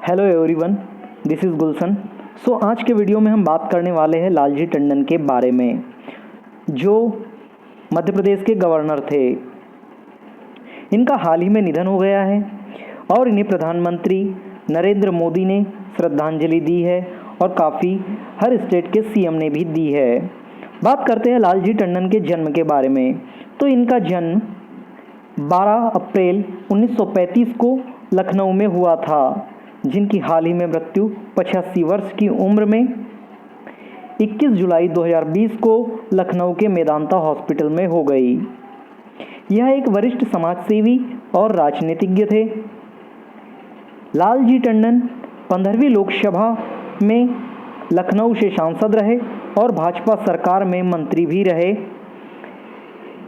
Hello everyone, this is गुलशन। आज के video में हम बात करने वाले हैं लालजी टंडन के बारे में, जो मध्य प्रदेश के गवर्नर थे। इनका हाल ही में निधन हो गया है और इन्हें प्रधानमंत्री नरेंद्र मोदी ने श्रद्धांजलि दी है और काफ़ी हर स्टेट के सीएम ने भी दी है। बात करते हैं लालजी टंडन के जन्म के बारे में। तो इनका जन्म 12 अप्रैल 1935 को लखनऊ में हुआ था, जिनकी हाल ही में मृत्यु 85 वर्ष की उम्र में 21 जुलाई 2020 को लखनऊ के मेदांता हॉस्पिटल में हो गई। यह एक वरिष्ठ समाजसेवी और राजनीतिज्ञ थे। लालजी टंडन 15वीं लोकसभा में लखनऊ से सांसद रहे और भाजपा सरकार में मंत्री भी रहे।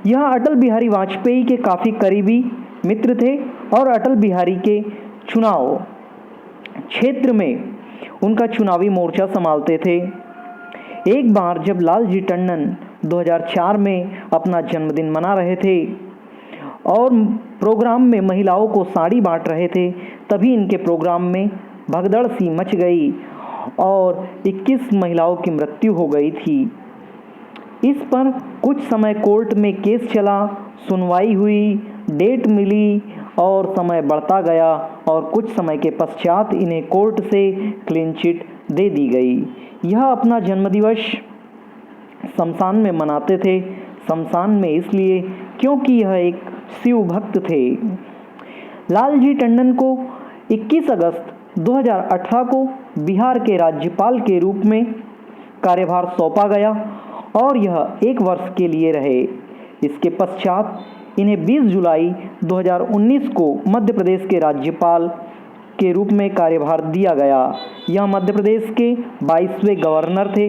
यह अटल बिहारी वाजपेयी के काफ़ी करीबी मित्र थे और अटल बिहारी के चुनाव क्षेत्र में उनका चुनावी मोर्चा संभालते थे। एक बार जब लालजी टंडन 2004 में अपना जन्मदिन मना रहे थे और प्रोग्राम में महिलाओं को साड़ी बांट रहे थे, तभी इनके प्रोग्राम में भगदड़ सी मच गई और 21 महिलाओं की मृत्यु हो गई थी। इस पर कुछ समय कोर्ट में केस चला, सुनवाई हुई, डेट मिली और समय बढ़ता गया और कुछ समय के पश्चात इन्हें कोर्ट से क्लीन चिट दे दी गई। यह अपना जन्मदिवस शमशान में मनाते थे। शमशान में इसलिए क्योंकि यह एक शिव भक्त थे। लालजी टंडन को 21 अगस्त 2018 को बिहार के राज्यपाल के रूप में कार्यभार सौंपा गया और यह 1 वर्ष के लिए रहे। इसके पश्चात इन्हें 20 जुलाई 2019 को मध्य प्रदेश के राज्यपाल के रूप में कार्यभार दिया गया। यह मध्य प्रदेश के 22वें गवर्नर थे।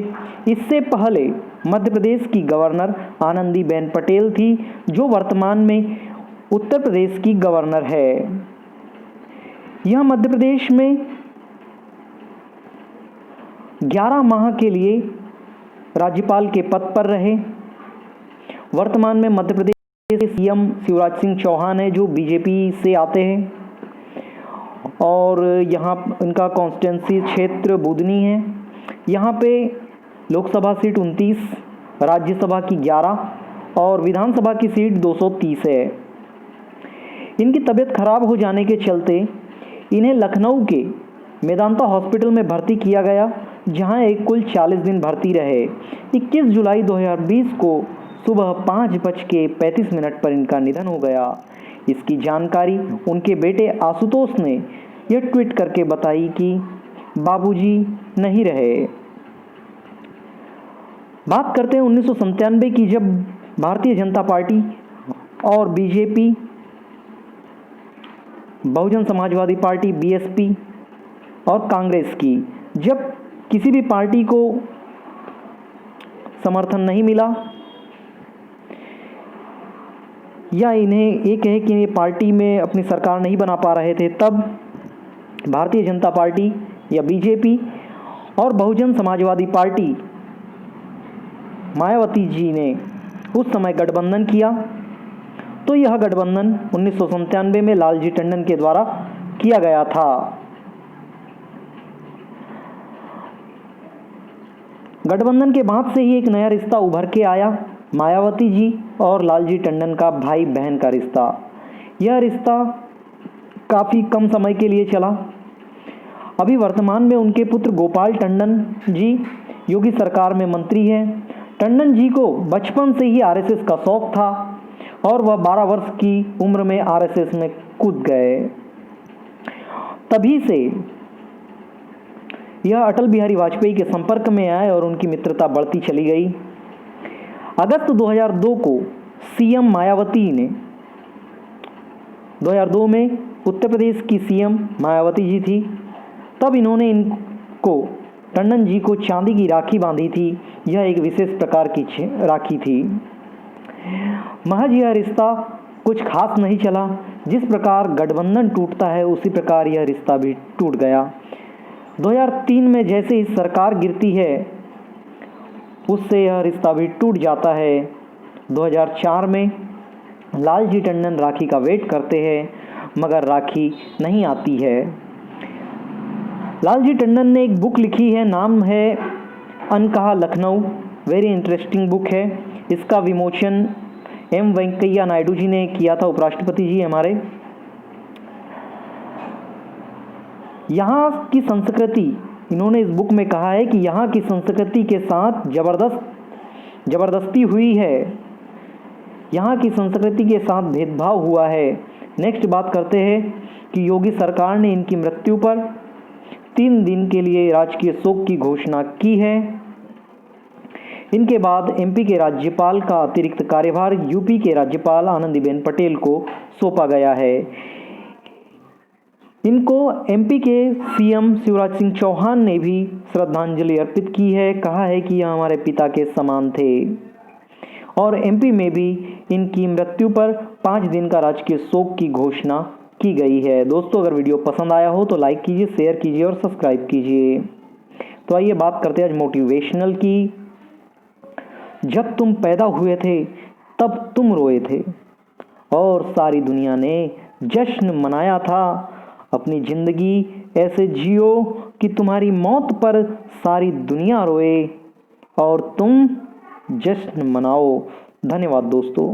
इससे पहले मध्य प्रदेश की गवर्नर आनंदीबेन पटेल थी, जो वर्तमान में उत्तर प्रदेश की गवर्नर है। यह मध्य प्रदेश में 11 माह के लिए राज्यपाल के पद पर रहे। वर्तमान में मध्य प्रदेश के सीएम शिवराज सिंह चौहान है, जो बीजेपी से आते हैं और यहाँ इनका कॉन्स्टिट्यूंसी क्षेत्र बुधनी है। यहाँ पे लोकसभा सीट 29, राज्यसभा की 11 और विधानसभा की सीट 230 है। इनकी तबीयत खराब हो जाने के चलते इन्हें लखनऊ के मेदांता हॉस्पिटल में भर्ती किया गया, जहां एक कुल 40 दिन भर्ती रहे। 21 जुलाई 2020 को सुबह 5:35 पर इनका निधन हो गया। इसकी जानकारी उनके बेटे आशुतोष ने यह ट्वीट करके बताई कि बाबूजी नहीं रहे। बात करते हैं 1997 की, जब भारतीय जनता पार्टी और BJP, Bahujan Samajwadi party BSP और कांग्रेस की, जब किसी भी पार्टी को समर्थन नहीं मिला या इन्हें ये कहे कि ये पार्टी में अपनी सरकार नहीं बना पा रहे थे, तब भारतीय जनता पार्टी या बीजेपी और बहुजन समाजवादी पार्टी मायावती जी ने उस समय गठबंधन किया। तो यह गठबंधन 1997 में लालजी टंडन के द्वारा किया गया था। गठबंधन के बाद से ही एक नया रिश्ता उभर के आया, मायावती जी और लालजी टंडन का भाई बहन का रिश्ता। यह रिश्ता काफ़ी कम समय के लिए चला। अभी वर्तमान में उनके पुत्र गोपाल टंडन जी योगी सरकार में मंत्री हैं। टंडन जी को बचपन से ही आरएसएस का शौक था और वह 12 वर्ष की उम्र में आरएसएस में कूद गए। तभी से यह अटल बिहारी वाजपेयी के संपर्क में आए और उनकी मित्रता बढ़ती चली गई। अगस्त 2002 को सीएम मायावती ने 2002 में उत्तर प्रदेश की सीएम मायावती जी थी, तब इन्होंने इनको टंडन जी को चांदी की राखी बांधी थी। यह एक विशेष प्रकार की राखी थी। महज यह रिश्ता कुछ खास नहीं चला। जिस प्रकार गठबंधन टूटता है, उसी प्रकार यह रिश्ता भी टूट गया। 2003 में जैसे ही सरकार गिरती है, उससे यह रिश्ता भी टूट जाता है। 2004 में लालजी टंडन राखी का वेट करते हैं, मगर राखी नहीं आती है। लालजी टंडन ने एक बुक लिखी है, नाम है अनकहा लखनऊ। वेरी इंटरेस्टिंग बुक है। इसका विमोचन एम वेंकैया नायडू जी ने किया था, उपराष्ट्रपति जी हमारे। यहाँ की संस्कृति, इन्होंने इस बुक में कहा है कि यहाँ की संस्कृति के साथ जबरदस्ती हुई है, यहाँ की संस्कृति के साथ भेदभाव हुआ है। नेक्स्ट बात करते हैं कि योगी सरकार ने इनकी मृत्यु पर 3 दिन के लिए राजकीय शोक की घोषणा की है। इनके बाद एमपी के राज्यपाल का अतिरिक्त कार्यभार यूपी के राज्यपाल आनंदीबेन पटेल को सौंपा गया है। इनको एमपी के सीएम शिवराज सिंह चौहान ने भी श्रद्धांजलि अर्पित की है, कहा है कि यह हमारे पिता के समान थे। और एमपी में भी इनकी मृत्यु पर 5 दिन का राजकीय शोक की घोषणा की गई है। दोस्तों, अगर वीडियो पसंद आया हो तो लाइक कीजिए, शेयर कीजिए और सब्सक्राइब कीजिए। तो आइए बात करते हैं आज मोटिवेशनल की। जब तुम पैदा हुए थे तब तुम रोए थे और सारी दुनिया ने जश्न मनाया था। अपनी जिंदगी ऐसे जियो कि तुम्हारी मौत पर सारी दुनिया रोए और तुम जश्न मनाओ। धन्यवाद दोस्तों।